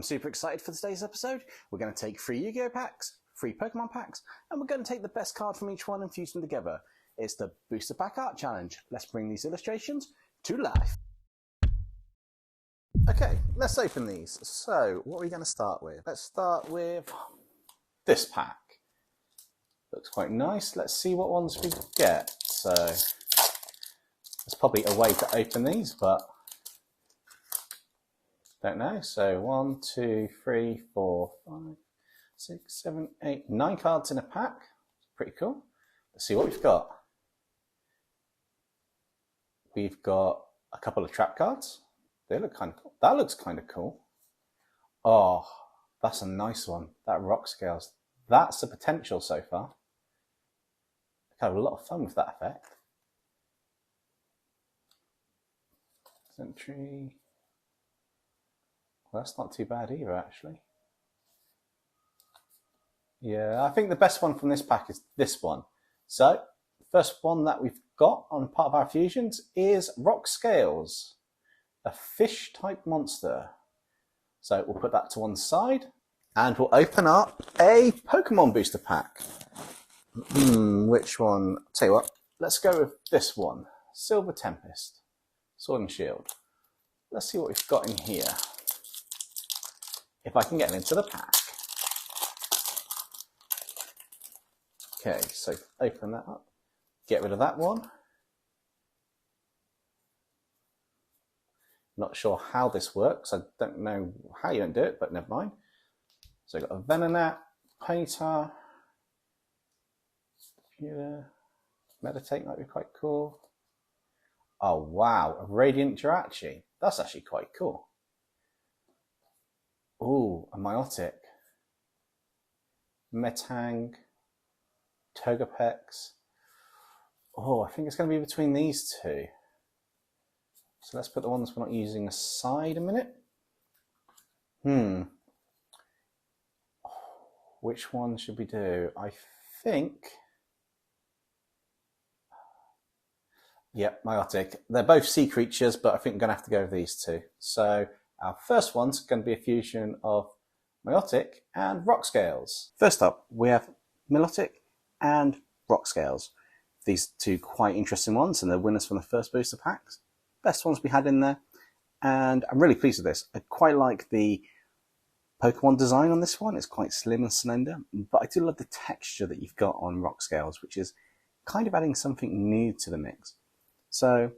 I'm super excited for today's episode. We're going to take 3 Yu-Gi-Oh packs, 3 Pokemon packs, and we're going to take the best card from each one and fuse them together. It's the Booster Pack Art Challenge. Let's bring these illustrations to life. Okay, let's open these. So, what are we going to start with? Let's start with this pack. Looks quite nice. Let's see what ones we get. So, there's probably a way to open these, but don't know. So 1, 2, 3, 4, 5, 6, 7, 8, 9 cards in a pack. Pretty cool. Let's see what we've got. We've got a couple of trap cards. They look kind of cool. That looks kind of cool. Oh, that's a nice one. That rock scales. That's the potential so far. I have a lot of fun with that effect. Sentry. Well, that's not too bad either, actually. Yeah, I think the best one from this pack is this one. So, the first one that we've got on part of our fusions is Rock Scales, a fish-type monster. So we'll put that to one side, and we'll open up a Pokemon booster pack. Which one? I'll tell you what, let's go with this one. Silver Tempest, Sword and Shield. Let's see what we've got in here. If I can get into the pack. Okay, so open that up. Get rid of that one. Not sure how this works. I don't know how you don't do it, but never mind. So I've got a Venonat, Ponyta, Meditate might be quite cool. Oh wow, a Radiant Jirachi. That's actually quite cool. Ooh, a MIlotic, Metang, Togepex. Oh, I think it's going to be between these two. So let's put the ones we're not using aside a minute. Which one should we do? I think... Yep, MIlotic. They're both sea creatures, but I think we're going to have to go with these two. So our first one's going to be a fusion of MIlotic and Rock Scales. First up, we have MIlotic and Rock Scales. These two quite interesting ones, and they're winners from the first booster packs. Best ones we had in there, and I'm really pleased with this. I quite like the Pokemon design on this one. It's quite slim and slender, but I do love the texture that you've got on Rock Scales, which is kind of adding something new to the mix. So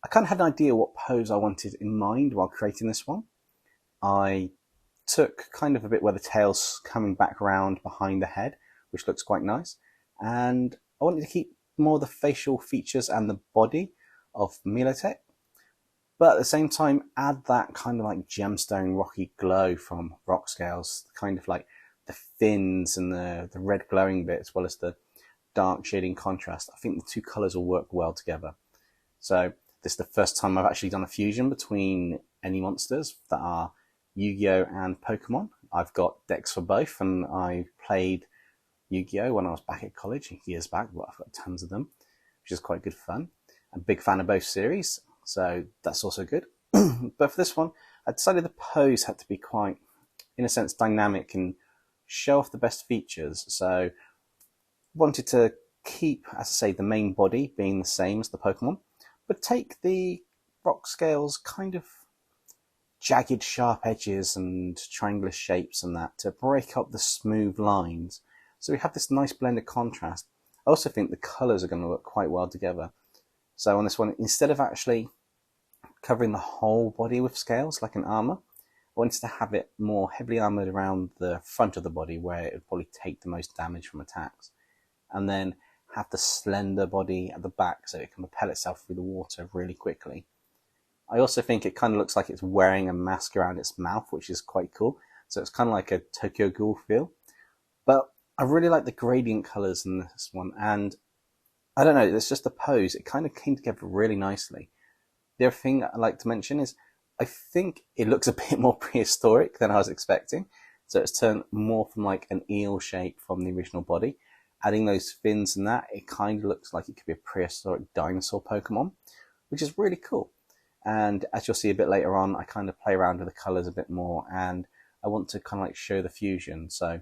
I kind of had an idea what pose I wanted in mind while creating this one. I took kind of a bit where the tail's coming back around behind the head, which looks quite nice. And I wanted to keep more of the facial features and the body of MIlotic, but at the same time add that kind of like gemstone rocky glow from Rock Scales, kind of like the fins and the red glowing bit as well as the dark shading contrast. I think the two colours will work well together. So this is the first time I've actually done a fusion between any monsters that are Yu-Gi-Oh and Pokemon. I've got decks for both, and I played Yu-Gi-Oh when I was back at college years back, but I've got tons of them, which is quite good fun. I'm a big fan of both series, so that's also good. But for this one, I decided the pose had to be quite, in a sense, dynamic and show off the best features. So wanted to keep, as I say, the main body being the same as the Pokemon, but take the Rock Scales kind of jagged, sharp edges and triangular shapes and that to break up the smooth lines. So we have this nice blend of contrast. I also think the colours are going to look quite well together. So on this one, instead of actually covering the whole body with scales like an armour, I wanted to have it more heavily armoured around the front of the body where it would probably take the most damage from attacks. And then have the slender body at the back so it can propel itself through the water really quickly. I also think it kind of looks like it's wearing a mask around its mouth, which is quite cool. So it's kind of like a Tokyo Ghoul feel. But I really like the gradient colours in this one, and I don't know, it's just the pose. It kind of came together really nicely. The other thing I'd like to mention is I think it looks a bit more prehistoric than I was expecting. So it's turned more from like an eel shape from the original body. Adding those fins and that, it kind of looks like it could be a prehistoric dinosaur Pokemon, which is really cool. And as you'll see a bit later on, I kind of play around with the colours a bit more, and I want to kind of like show the fusion. So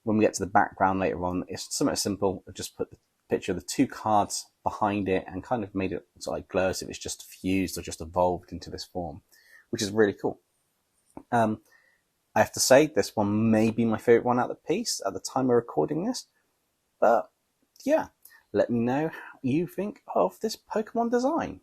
when we get to the background later on, it's something simple. I just put the picture of the two cards behind it and kind of made it sort of like glow as if it's just fused or just evolved into this form, which is really cool. I have to say this one may be my favorite one out of the piece at the time of recording this, but yeah, let me know what you think of this Pokemon design.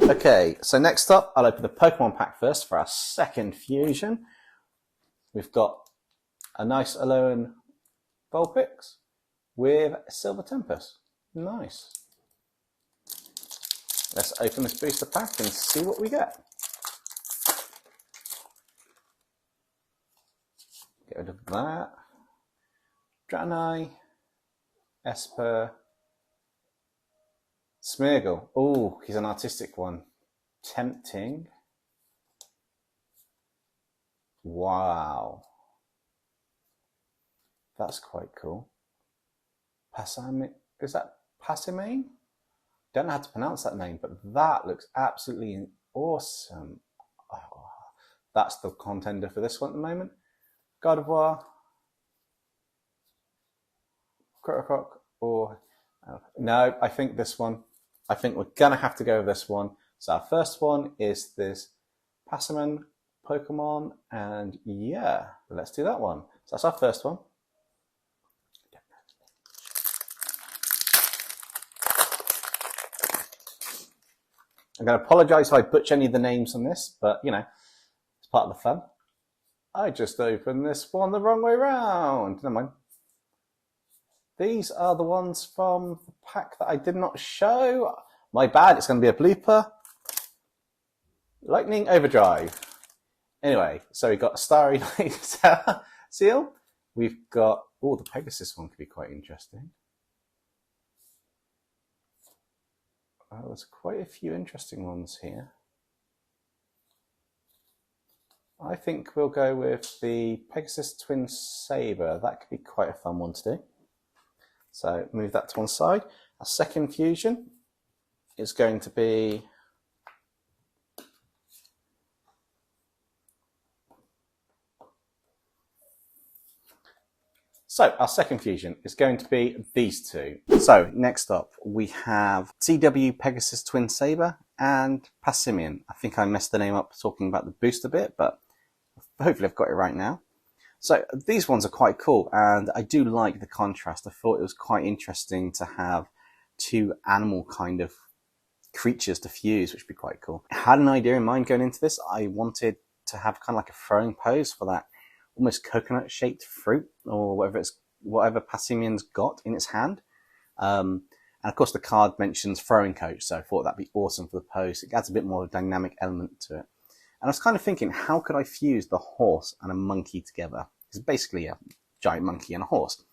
Okay, so next up, I'll open the Pokemon pack first for our second fusion. We've got a nice Alolan Vulpix with Silver Tempest. Nice. Let's open this booster pack and see what we get. Get rid of that. Dragonite, Esper, Smeargle. Oh, he's an artistic one. Tempting. Wow. That's quite cool. Passimian. Is that Passimian? Don't know how to pronounce that name, but that looks absolutely awesome. Oh, that's the contender for this one at the moment. Gardevoir, Crocodile, or no, I think this one. I think we're gonna have to go with this one. So our first one is this Passimian Pokemon, and yeah, let's do that one. So that's our first one. I'm going to apologise if I butcher any of the names on this, but you know, it's part of the fun. I just opened this one the wrong way round. Never mind. These are the ones from the pack that I did not show. My bad, it's going to be a blooper. Lightning Overdrive. Anyway, so we've got a Starry Night seal. We've got, oh, the Pegasus one could be quite interesting. There's quite a few interesting ones here. I think we'll go with the Pegasus Twin Saber. That could be quite a fun one to do. So move that to one side. Our second fusion is going to be these two. So next up we have CW Pegasus Twin Saber and Passimian. I think I messed the name up talking about the booster bit, but hopefully I've got it right now. So these ones are quite cool, and I do like the contrast. I thought it was quite interesting to have two animal kind of creatures to fuse, which would be quite cool. I had an idea in mind going into this. I wanted to have kind of like a throwing pose for that almost coconut shaped fruit, or whatever Passimian's got in its hand. And of course the card mentions throwing coach, so I thought that'd be awesome for the pose. It adds a bit more dynamic element to it. And I was kind of thinking, how could I fuse the horse and a monkey together? It's basically a giant monkey and a horse.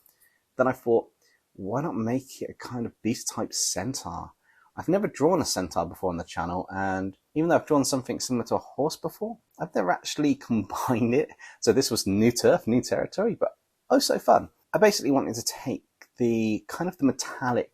Then I thought, why not make it a kind of beast-type centaur? I've never drawn a centaur before on the channel, and even though I've drawn something similar to a horse before, I've never actually combined it. So this was new turf, new territory, but oh so fun. I basically wanted to take the kind of the metallic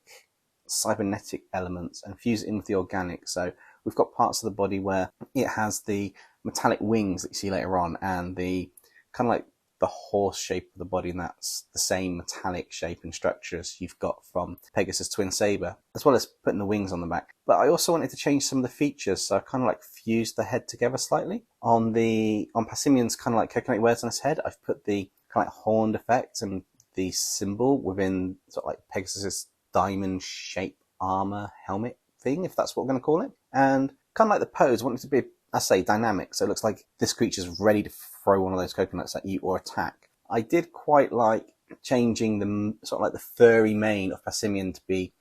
cybernetic elements and fuse it in with the organic. So we've got parts of the body where it has the metallic wings that you see later on, and the kind of like the horse shape of the body, and that's the same metallic shape and structure as you've got from Pegasus twin Saber, as well as putting the wings on the back. But I also wanted to change some of the features, so I kind of like fused the head together slightly. On Passimian's kind of like coconut wears on his head, I've put the kind of like horned effect and the symbol within sort of like Pegasus's diamond shape armor helmet thing, if that's what we're going to call it. And kind of like the pose, I want it to be, I say, dynamic, so it looks like this creature's ready to throw one of those coconuts at you or attack. I did quite like changing the sort of like the furry mane of Passimian to be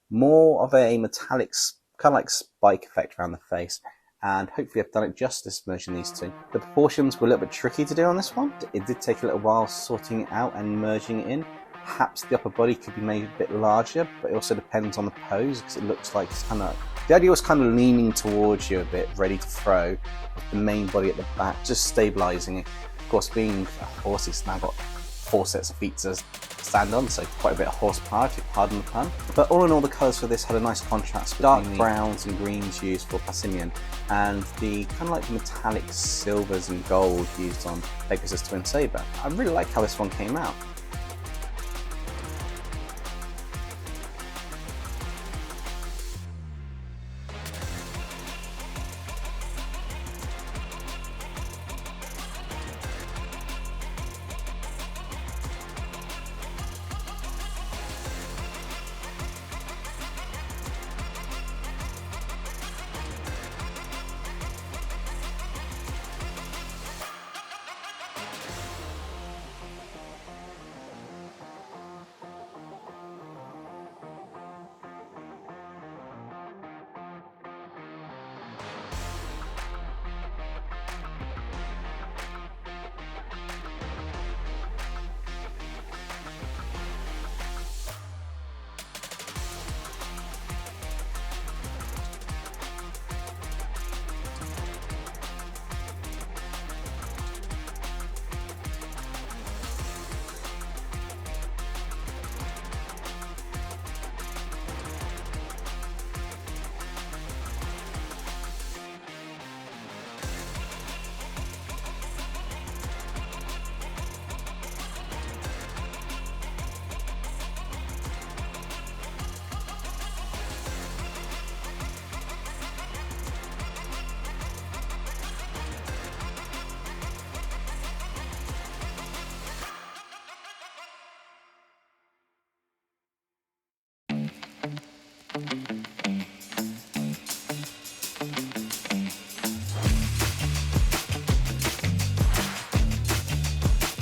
more of a metallic kind of like spike effect around the face, and hopefully I've done it justice merging these two. The proportions were a little bit tricky to do on this one. It did take a little while sorting it out and merging it in. Perhaps the upper body could be made a bit larger, but it also depends on the pose, because it looks like it's kind of, the idea was kind of leaning towards you a bit, ready to throw, with the main body at the back, just stabilising it. Of course, being a horse, it's now got 4 sets of feet to stand on, so quite a bit of horsepower, if you pardon the pun. But all in all, the colours for this had a nice contrast. Dark browns and greens used for Passimian, and the kind of like metallic silvers and gold used on Pegasus twin Saber. I really like how this one came out.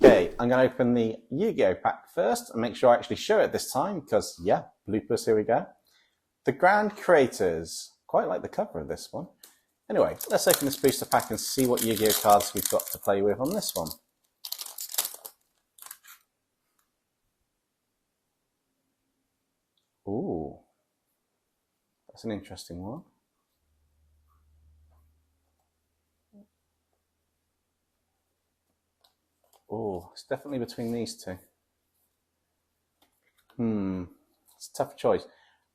Okay, I'm going to open the Yu-Gi-Oh pack first and make sure I actually show it this time, because yeah, bloopers, here we go. The Grand Creators. Quite like the cover of this one. Anyway, let's open this booster pack and see what Yu-Gi-Oh cards we've got to play with on this one. Ooh, that's an interesting one. Oh, it's definitely between these two. It's a tough choice.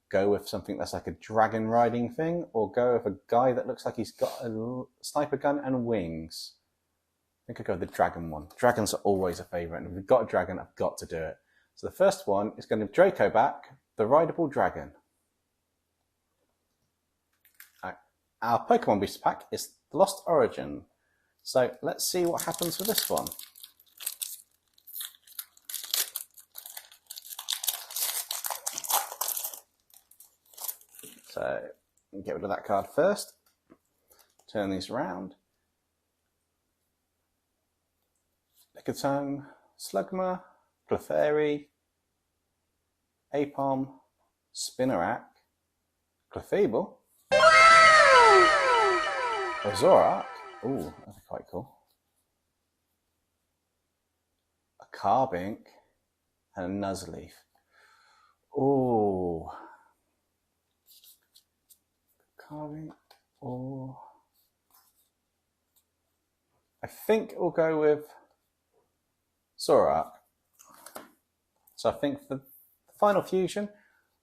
Go with something that's like a dragon riding thing, or go with a guy that looks like he's got a sniper gun and wings. I think I'll go with the dragon one. Dragons are always a favourite, and if we've got a dragon, I've got to do it. So the first one is going to be Dracoback, the rideable dragon. Our Pokemon booster pack is the Lost Origin. So let's see what happens with this one. So get rid of that card first. Turn these around. Lickitung, Slugma, Clefairy, Apom, Spinarak, Clefable, a Zoroark. Ooh, that's quite cool. A Carbink and a Nuzleaf. Ooh. Carbink or... I think we'll go with Zoroark. So I think for the final fusion,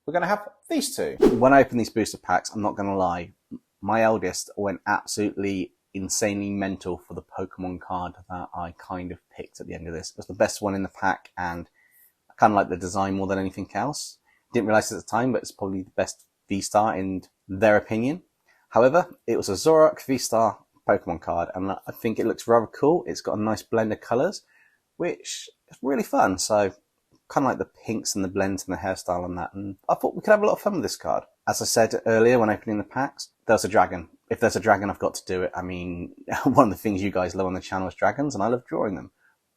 we're going to have these two. When I open these booster packs, I'm not going to lie, my eldest went absolutely insanely mental for the Pokemon card that I kind of picked at the end of this. It was the best one in the pack, and I kind of like the design more than anything else. Didn't realize it at the time, but it's probably the best V-Star in their opinion. However, it was a Zoroark V-Star Pokemon card, and I think it looks rather cool. It's got a nice blend of colours, which is really fun. So kind of like the pinks and the blends and the hairstyle on that, and I thought we could have a lot of fun with this card. As I said earlier when opening the packs, there's a dragon. If there's a dragon, I've got to do it. I mean, one of the things you guys love on the channel is dragons, and I love drawing them.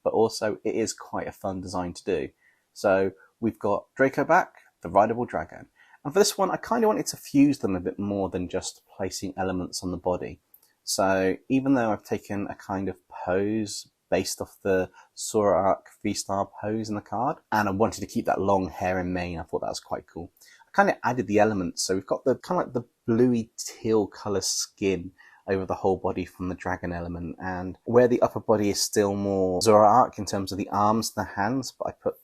But also, it is quite a fun design to do. So we've got Dracoback, the rideable dragon. And for this one, I kind of wanted to fuse them a bit more than just placing elements on the body. So even though I've taken a kind of pose based off the Zoroark V-Star pose in the card, and I wanted to keep that long hair and mane, I thought that was quite cool. I kind of added the elements, so we've got the kind of like the bluey teal colour skin over the whole body from the dragon element, and where the upper body is still more Zoroark in terms of the arms and the hands, but I put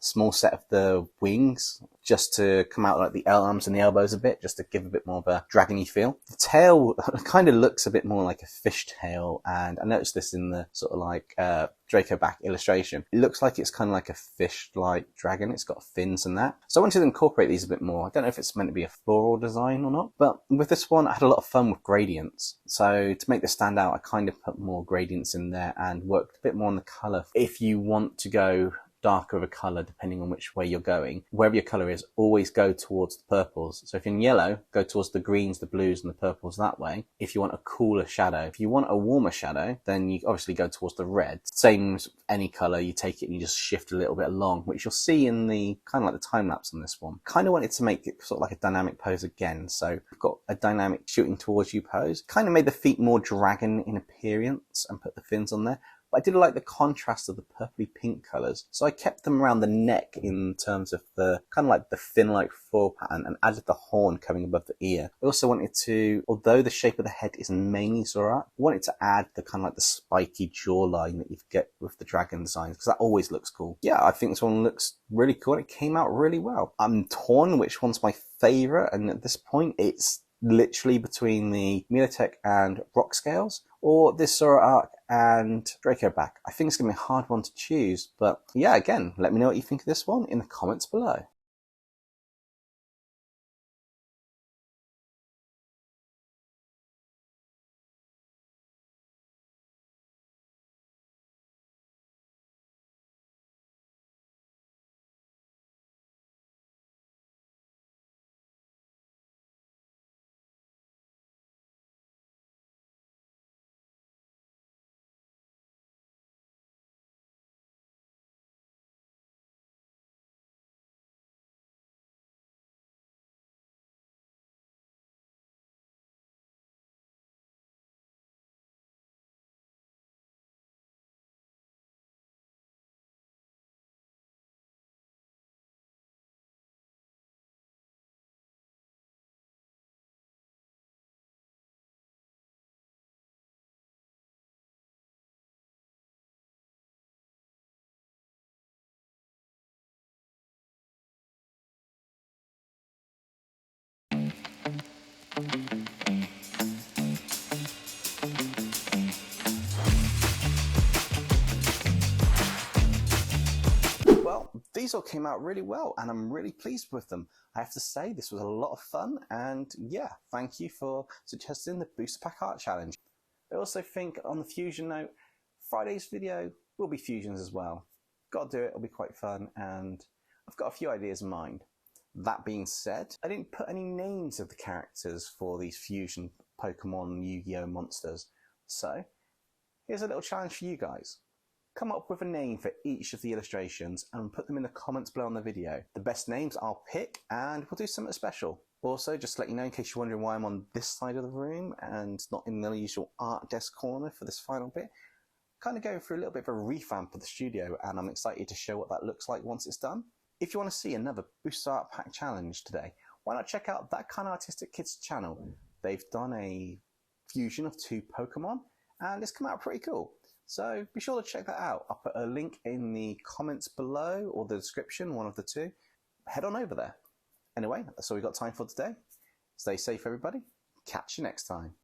small set of the wings just to come out like the arms and the elbows a bit, just to give a bit more of a dragony feel. The tail kind of looks a bit more like a fish tail, and I noticed this in the sort of like Dracoback illustration. It looks like it's kind of like a fish-like dragon. It's got fins and that. So I wanted to incorporate these a bit more. I don't know if it's meant to be a floral design or not, but with this one I had a lot of fun with gradients. So to make this stand out, I kind of put more gradients in there and worked a bit more on the colour. If you want to go darker of a colour depending on which way you're going, wherever your colour is, always go towards the purples. So if you're in yellow, go towards the greens, the blues and the purples that way. If you want a cooler shadow, if you want a warmer shadow, then you obviously go towards the red. Same as any colour, you take it and you just shift a little bit along, which you'll see in the kind of like the time lapse on this one. Kind of wanted to make it sort of like a dynamic pose again, so we've got a dynamic shooting towards you pose. Kind of made the feet more dragon in appearance and put the fins on there. But I did like the contrast of the purpley pink colours, so I kept them around the neck in terms of the kind of like the fin-like foil pattern, and added the horn coming above the ear. I also wanted to, although the shape of the head is mainly Zoroark, I wanted to add the kind of like the spiky jawline that you get with the dragon designs, because that always looks cool. Yeah, I think this one looks really cool, and it came out really well. I'm torn which one's my favourite, and at this point it's literally between the MIlotic and rock scales, or this Zoroark and Dracoback. I think it's going to be a hard one to choose, but yeah, again, let me know what you think of this one in the comments below. Well, these all came out really well, and I'm really pleased with them. I have to say, this was a lot of fun, and yeah, thank you for suggesting the Booster Pack Art Challenge. I also think, on the fusion note, Friday's video will be fusions as well. Got to do it, it'll be quite fun, and I've got a few ideas in mind. That being said, I didn't put any names of the characters for these fusion Pokemon Yu-Gi-Oh monsters, so here's a little challenge for you guys. Come up with a name for each of the illustrations and put them in the comments below on the video. The best names I'll pick, and we'll do something special. Also, just to let you know, in case you're wondering why I'm on this side of the room and not in the usual art desk corner for this final bit, kind of going through a little bit of a revamp of the studio, and I'm excited to show what that looks like once it's done. If you want to see another Booster Art Pack Challenge today, why not check out That Kind of Artistic Kids channel. They've done a fusion of 2 Pokemon, and it's come out pretty cool. So be sure to check that out. I'll put a link in the comments below or the description, one of the two. Head on over there. Anyway, that's all we've got time for today. Stay safe, everybody. Catch you next time.